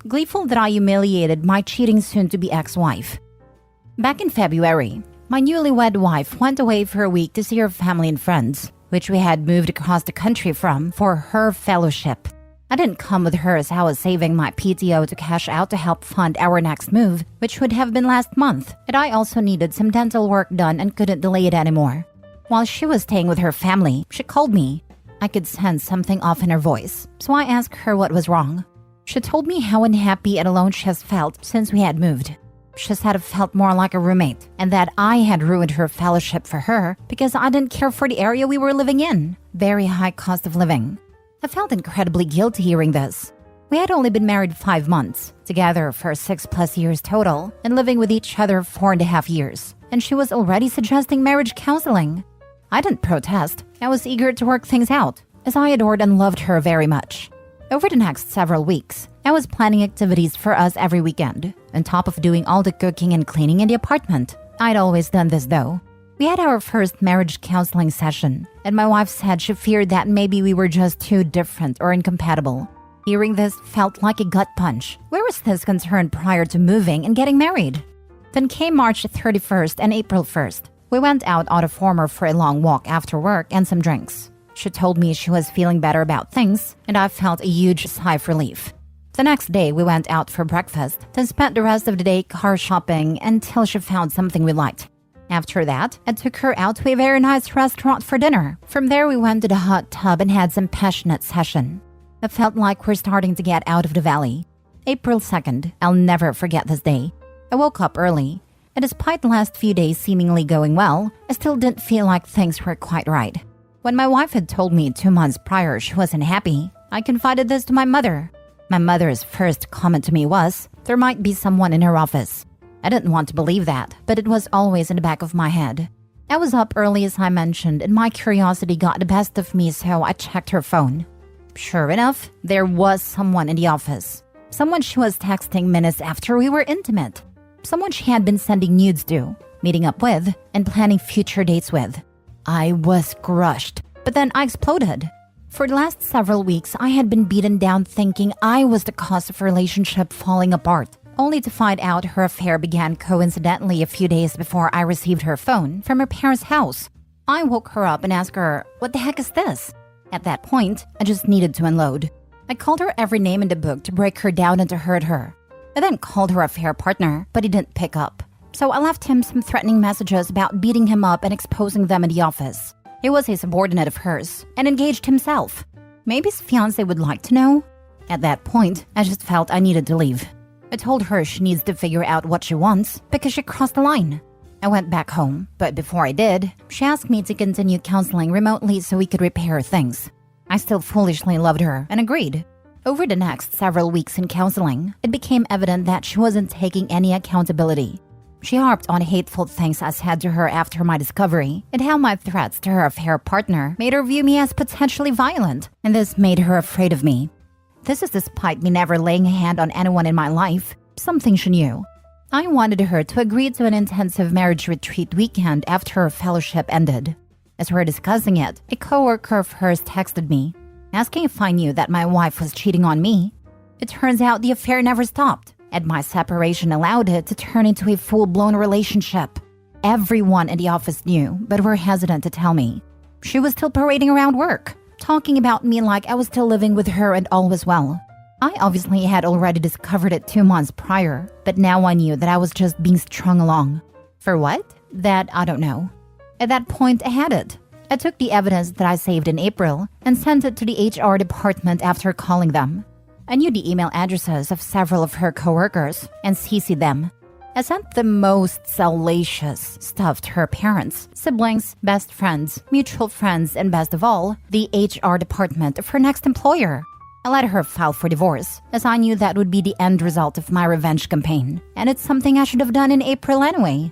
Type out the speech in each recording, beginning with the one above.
Gleeful that I humiliated my cheating soon-to-be ex-wife. Back in February, my newlywed wife went away for a week to see her family and friends, which we had moved across the country from for her fellowship. I didn't come with her as I was saving my PTO to cash out to help fund our next move, which would have been last month, and I also needed some dental work done and couldn't delay it anymore. While she was staying with her family, she called me. I could sense something off in her voice, so I asked her what was wrong. She told me how unhappy and alone she has felt since we had moved. She said it felt more like a roommate, and that I had ruined her fellowship for her because I didn't care for the area we were living in. Very high cost of living. I felt incredibly guilty hearing this. We had only been married 5 months, together for 6+ years total, and living with each other 4.5 years, and she was already suggesting marriage counseling. I didn't protest. I was eager to work things out, as I adored and loved her very much. Over the next several weeks, I was planning activities for us every weekend, on top of doing all the cooking and cleaning in the apartment. I'd always done this though. We had our first marriage counseling session, and my wife said she feared that maybe we were just too different or incompatible. Hearing this felt like a gut punch. Where was this concern prior to moving and getting married? Then came March 31st and April 1st. We went out on a former for a long walk after work and some drinks. She told me she was feeling better about things, and I felt a huge sigh of relief. The next day, we went out for breakfast, then spent the rest of the day car shopping until she found something we liked. After that, I took her out to a very nice restaurant for dinner. From there, we went to the hot tub and had some passionate session. I felt like we're starting to get out of the valley. April 2nd, I'll never forget this day. I woke up early, and despite the last few days seemingly going well, I still didn't feel like things were quite right. When my wife had told me 2 months prior she wasn't happy, I confided this to my mother. My mother's first comment to me was, there might be someone in her office. I didn't want to believe that, but it was always in the back of my head. I was up early as I mentioned, and my curiosity got the best of me, so I checked her phone. Sure enough, there was someone in the office. Someone she was texting minutes after we were intimate. Someone she had been sending nudes to, meeting up with, and planning future dates with. I was crushed, but then I exploded. For the last several weeks, I had been beaten down thinking I was the cause of her relationship falling apart, only to find out her affair began coincidentally a few days before I received her phone from her parents' house. I woke her up and asked her, what the heck is this? At that point, I just needed to unload. I called her every name in the book to break her down and to hurt her. I then called her affair partner, but he didn't pick up. So I left him some threatening messages about beating him up and exposing them in the office. He was a subordinate of hers and engaged himself. Maybe his fiancé would like to know? At that point, I just felt I needed to leave. I told her she needs to figure out what she wants because she crossed the line. I went back home, but before I did, she asked me to continue counseling remotely so we could repair things. I still foolishly loved her and agreed. Over the next several weeks in counseling, it became evident that she wasn't taking any accountability. She harped on hateful things I said to her after my discovery, and how my threats to her affair partner made her view me as potentially violent, and this made her afraid of me. This is despite me never laying a hand on anyone in my life, something she knew. I wanted her to agree to an intensive marriage retreat weekend after her fellowship ended. As we were discussing it, a coworker of hers texted me, asking if I knew that my wife was cheating on me. It turns out the affair never stopped, and my separation allowed it to turn into a full-blown relationship. Everyone in the office knew, but were hesitant to tell me. She was still parading around work, talking about me like I was still living with her and all was well. I obviously had already discovered it 2 months prior, but now I knew that I was just being strung along. For what? That I don't know. At that point, I had it. I took the evidence that I saved in April and sent it to the HR department after calling them. I knew the email addresses of several of her coworkers and CC'd them. I sent the most salacious stuff to her parents, siblings, best friends, mutual friends, and best of all, the HR department of her next employer. I let her file for divorce, as I knew that would be the end result of my revenge campaign, and it's something I should have done in April anyway.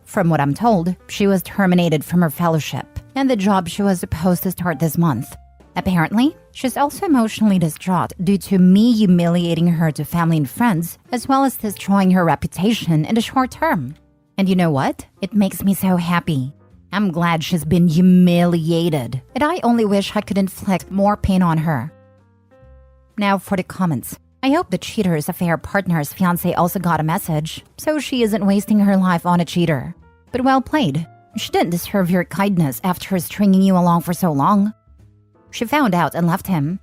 From what I'm told, she was terminated from her fellowship and the job she was supposed to start this month. Apparently, she's also emotionally distraught due to me humiliating her to family and friends, as well as destroying her reputation in the short term. And you know what? It makes me so happy. I'm glad she's been humiliated, and I only wish I could inflict more pain on her. Now for the comments. I hope the cheater's affair partner's fiancé also got a message, so she isn't wasting her life on a cheater. But well played. She didn't deserve your kindness after stringing you along for so long. She found out and left him.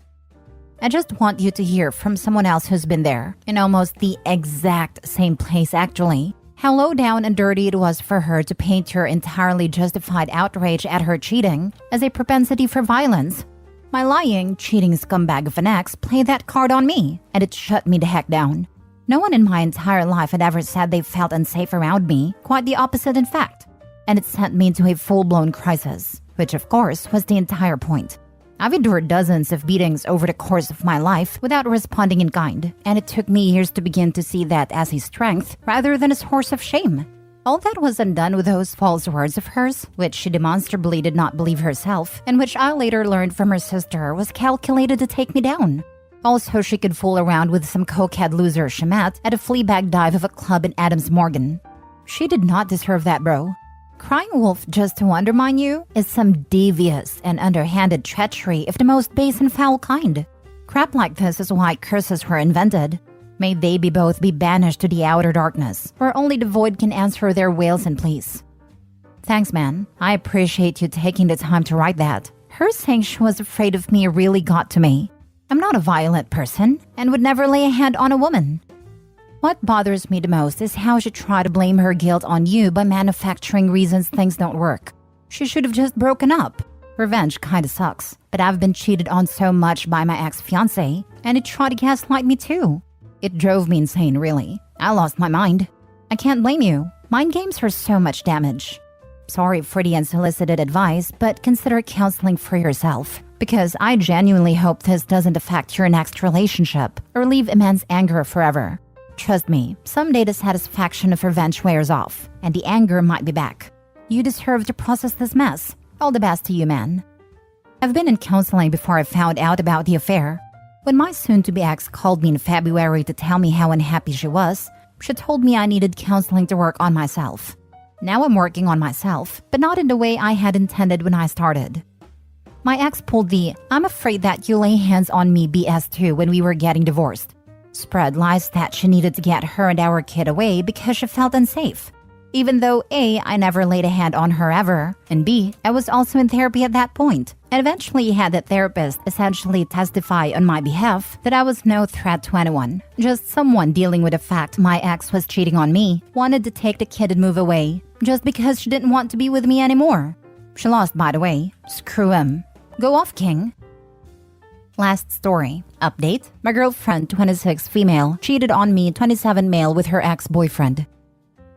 I just want you to hear from someone else who's been there, in almost the exact same place actually, how low down and dirty it was for her to paint your entirely justified outrage at her cheating as a propensity for violence. My lying, cheating scumbag of an ex played that card on me, and it shut me the heck down. No one in my entire life had ever said they felt unsafe around me, quite the opposite in fact. And it sent me into a full-blown crisis, which of course was the entire point. I've endured dozens of beatings over the course of my life without responding in kind, and it took me years to begin to see that as a strength rather than a source of shame. All that was undone with those false words of hers, which she demonstrably did not believe herself, and which I later learned from her sister was calculated to take me down. Also, she could fool around with some cokehead loser she met at a fleabag dive of a club in Adams Morgan. She did not deserve that, bro. Crying wolf just to undermine you is some devious and underhanded treachery of the most base and foul kind. Crap like this is why curses were invented. May they both be banished to the outer darkness, where only the void can answer their wails and pleas. Thanks, man. I appreciate you taking the time to write that. Her saying she was afraid of me really got to me. I'm not a violent person and would never lay a hand on a woman. What bothers me the most is how she tried to blame her guilt on you by manufacturing reasons things don't work. She should have just broken up. Revenge kinda sucks, but I've been cheated on so much by my ex-fiancé, and it tried to gaslight me too. It drove me insane, really. I lost my mind. I can't blame you. Mind games are so much damage. Sorry for the unsolicited advice, but consider counseling for yourself. Because I genuinely hope this doesn't affect your next relationship or leave immense anger forever. Trust me, someday the satisfaction of revenge wears off, and the anger might be back. You deserve to process this mess. All the best to you, man. I've been in counseling before I found out about the affair. When my soon-to-be ex called me in February to tell me how unhappy she was, she told me I needed counseling to work on myself. Now I'm working on myself, but not in the way I had intended when I started. My ex pulled the "I'm afraid that you lay hands on me" BS too when we were getting divorced. Spread lies that she needed to get her and our kid away because she felt unsafe. Even though A, I never laid a hand on her ever, and B, I was also in therapy at that point, and eventually had the therapist essentially testify on my behalf that I was no threat to anyone, just someone dealing with the fact my ex was cheating on me, wanted to take the kid and move away, just because she didn't want to be with me anymore. She lost, by the way. Screw him. Go off, king. Last story. Update. My girlfriend, 26 female, cheated on me, 27 male, with her ex-boyfriend.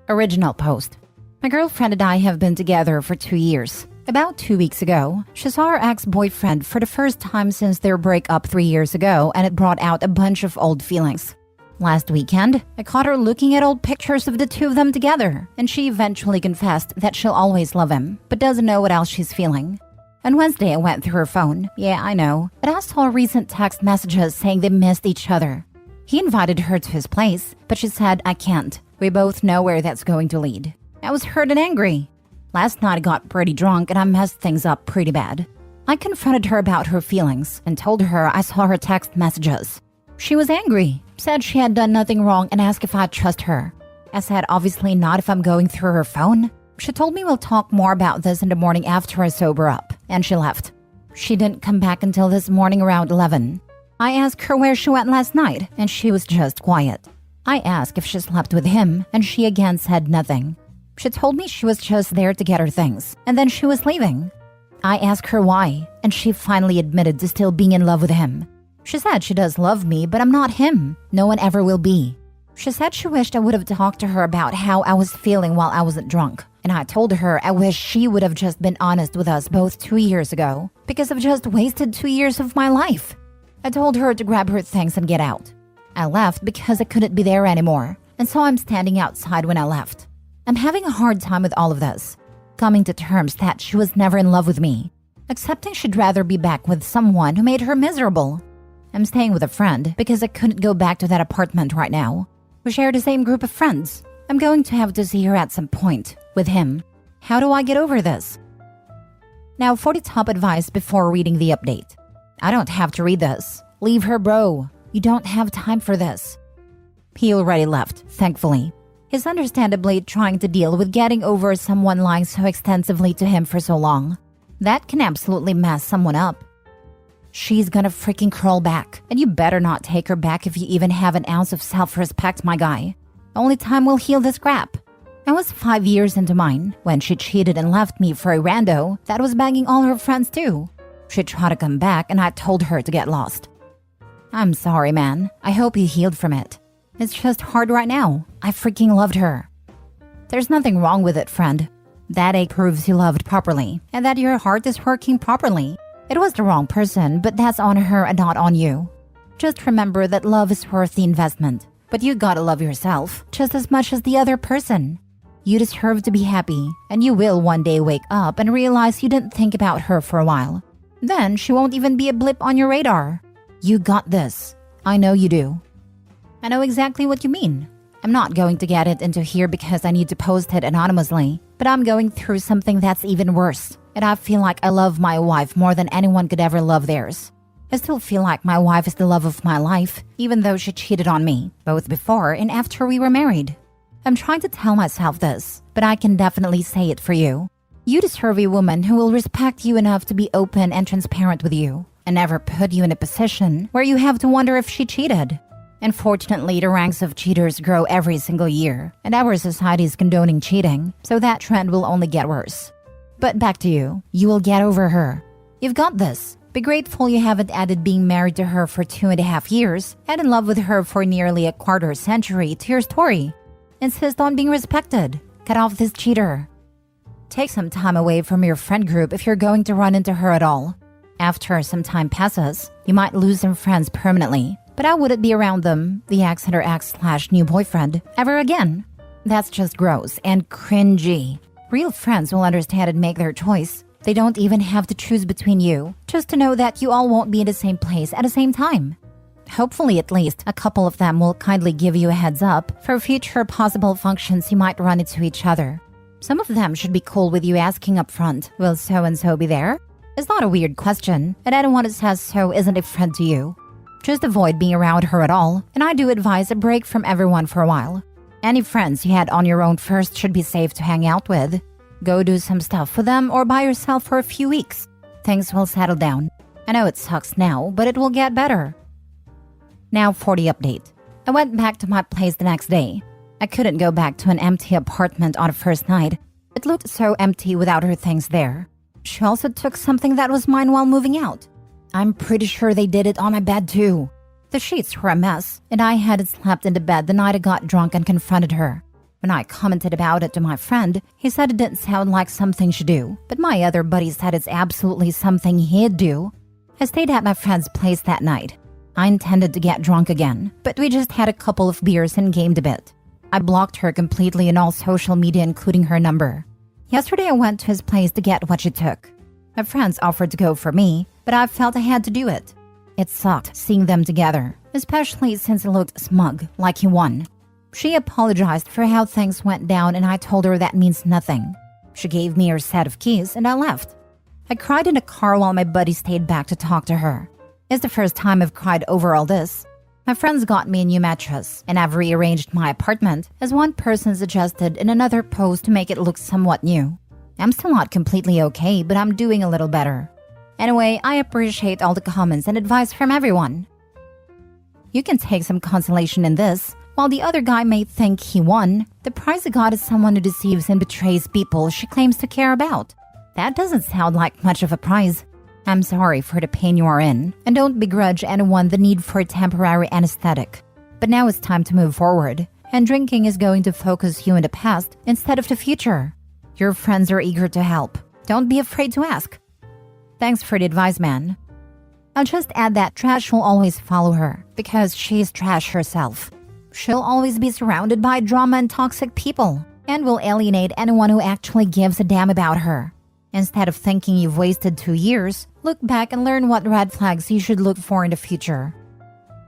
Original post. My girlfriend and I have been together for 2 years. About 2 weeks ago, she saw her ex-boyfriend for the first time since their breakup 3 years ago, and it brought out a bunch of old feelings. Last weekend, I caught her looking at old pictures of the two of them together, and she eventually confessed that she'll always love him, but doesn't know what else she's feeling. On Wednesday, I went through her phone. Yeah, I know. But I saw recent text messages saying they missed each other. He invited her to his place, but she said, "I can't. We both know where that's going to lead." I was hurt and angry. Last night I got pretty drunk and I messed things up pretty bad. I confronted her about her feelings and told her I saw her text messages. She was angry, said she had done nothing wrong, and asked if I'd trust her. I said obviously not if I'm going through her phone. She told me we'll talk more about this in the morning after I sober up, and she left. She didn't come back until this morning around 11. I asked her where she went last night, and she was just quiet. I asked if she slept with him, and she again said nothing. She told me she was just there to get her things, and then she was leaving. I asked her why, and she finally admitted to still being in love with him. She said she does love me, but I'm not him. No one ever will be. She said she wished I would have talked to her about how I was feeling while I wasn't drunk. And I told her I wish she would have just been honest with us both 2 years ago, because I've just wasted 2 years of my life. I told her to grab her things and get out. I left because I couldn't be there anymore, and so I'm standing outside when I left. I'm having a hard time with all of this, coming to terms that she was never in love with me, accepting she'd rather be back with someone who made her miserable. I'm staying with a friend because I couldn't go back to that apartment right now. We share the same group of friends. I'm going to have to see her at some point, with him. How do I get over this? Now for the top advice before reading the update. I don't have to read this. Leave her, bro. You don't have time for this. He already left, thankfully. He's understandably trying to deal with getting over someone lying so extensively to him for so long. That can absolutely mess someone up. She's gonna freaking crawl back, and you better not take her back if you even have an ounce of self-respect, my guy. Only time will heal this crap. I was 5 years into mine when she cheated and left me for a rando that was banging all her friends too. She tried to come back and I told her to get lost. I'm sorry, man. I hope you healed from it. It's just hard right now. I freaking loved her. There's nothing wrong with it, friend. That ache proves you loved properly and that your heart is working properly. It was the wrong person, but that's on her and not on you. Just remember that love is worth the investment, but you gotta love yourself just as much as the other person. You deserve to be happy, and you will one day wake up and realize you didn't think about her for a while. Then she won't even be a blip on your radar. You got this. I know you do. I know exactly what you mean. I'm not going to get it into here because I need to post it anonymously, but I'm going through something that's even worse, and I feel like I love my wife more than anyone could ever love theirs. I still feel like my wife is the love of my life, even though she cheated on me, both before and after we were married. I'm trying to tell myself this, but I can definitely say it for you. You deserve a woman who will respect you enough to be open and transparent with you, and never put you in a position where you have to wonder if she cheated. Unfortunately, the ranks of cheaters grow every single year, and our society is condoning cheating, so that trend will only get worse. But back to you. You will get over her. You've got this. Be grateful you haven't added being married to her for 2.5 years and in love with her for nearly a quarter century to your story. Insist on being respected. Cut off this cheater. Take some time away from your friend group if you're going to run into her at all. After some time passes, you might lose some friends permanently, but I wouldn't be around them, the ex and her ex/new boyfriend, ever again. That's just gross and cringy. Real friends will understand and make their choice. They don't even have to choose between you, just to know that you all won't be in the same place at the same time. Hopefully at least a couple of them will kindly give you a heads up for future possible functions you might run into each other. Some of them should be cool with you asking up front, will so-and-so be there? It's not a weird question, and anyone who says so isn't a friend to you. Just avoid being around her at all, and I do advise a break from everyone for a while. Any friends you had on your own first should be safe to hang out with. Go do some stuff with them or by yourself for a few weeks. Things will settle down. I know it sucks now, but it will get better. Now for the update. I went back to my place the next day. I couldn't go back to an empty apartment on the first night. It looked so empty without her things there. She also took something that was mine while moving out. I'm pretty sure they did it on my bed too. The sheets were a mess, and I hadn't slept in the bed the night I got drunk and confronted her. When I commented about it to my friend, he said it didn't sound like something she'd do, but my other buddy said it's absolutely something he'd do. I stayed at my friend's place that night. I intended to get drunk again, but we just had a couple of beers and gamed a bit. I blocked her completely in all social media, including her number. Yesterday I went to his place to get what she took. My friends offered to go for me, but I felt I had to do it. It sucked seeing them together, especially since he looked smug, like he won. She apologized for how things went down and I told her that means nothing. She gave me her set of keys and I left. I cried in the car while my buddy stayed back to talk to her. It's the first time I've cried over all this. My friends got me a new mattress, and I've rearranged my apartment, as one person suggested in another post to make it look somewhat new. I'm still not completely okay, but I'm doing a little better. Anyway, I appreciate all the comments and advice from everyone. You can take some consolation in this. While the other guy may think he won, the prize he got is someone who deceives and betrays people she claims to care about. That doesn't sound like much of a prize. I'm sorry for the pain you are in, and don't begrudge anyone the need for a temporary anesthetic. But now it's time to move forward, and drinking is going to focus you in the past instead of the future. Your friends are eager to help. Don't be afraid to ask. Thanks for the advice, man. I'll just add that trash will always follow her, because she's trash herself. She'll always be surrounded by drama and toxic people, and will alienate anyone who actually gives a damn about her. Instead of thinking you've wasted 2 years, look back and learn what red flags you should look for in the future.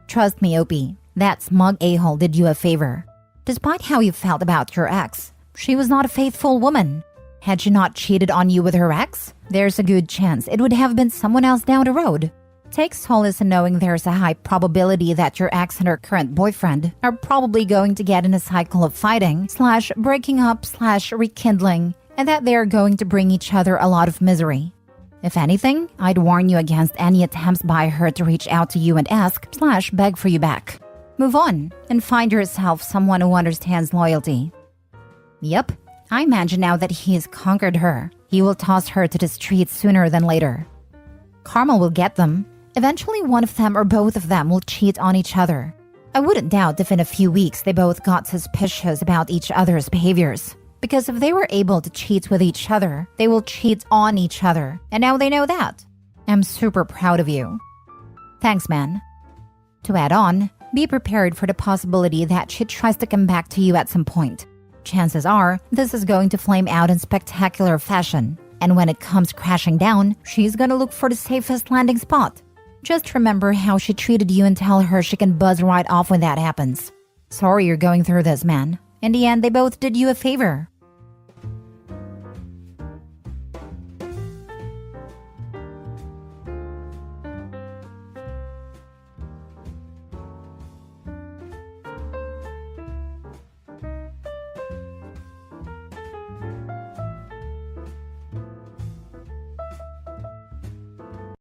Trust me, Opie, that smug a-hole did you a favor. Despite how you felt about your ex, she was not a faithful woman. Had she not cheated on you with her ex, there's a good chance it would have been someone else down the road. Take solace in knowing there's a high probability that your ex and her current boyfriend are probably going to get in a cycle of fighting / breaking up / rekindling, and that they're going to bring each other a lot of misery. If anything, I'd warn you against any attempts by her to reach out to you and ask / beg for you back. Move on and find yourself someone who understands loyalty. Yep, I imagine now that he has conquered her, he will toss her to the streets sooner than later. Karma will get them. Eventually one of them or both of them will cheat on each other. I wouldn't doubt if in a few weeks they both got suspicious about each other's behaviors. Because if they were able to cheat with each other, they will cheat on each other. And now they know that. I'm super proud of you. Thanks, man. To add on, be prepared for the possibility that she tries to come back to you at some point. Chances are, this is going to flame out in spectacular fashion. And when it comes crashing down, she's gonna look for the safest landing spot. Just remember how she treated you and tell her she can buzz right off when that happens. Sorry you're going through this, man. In the end, they both did you a favor.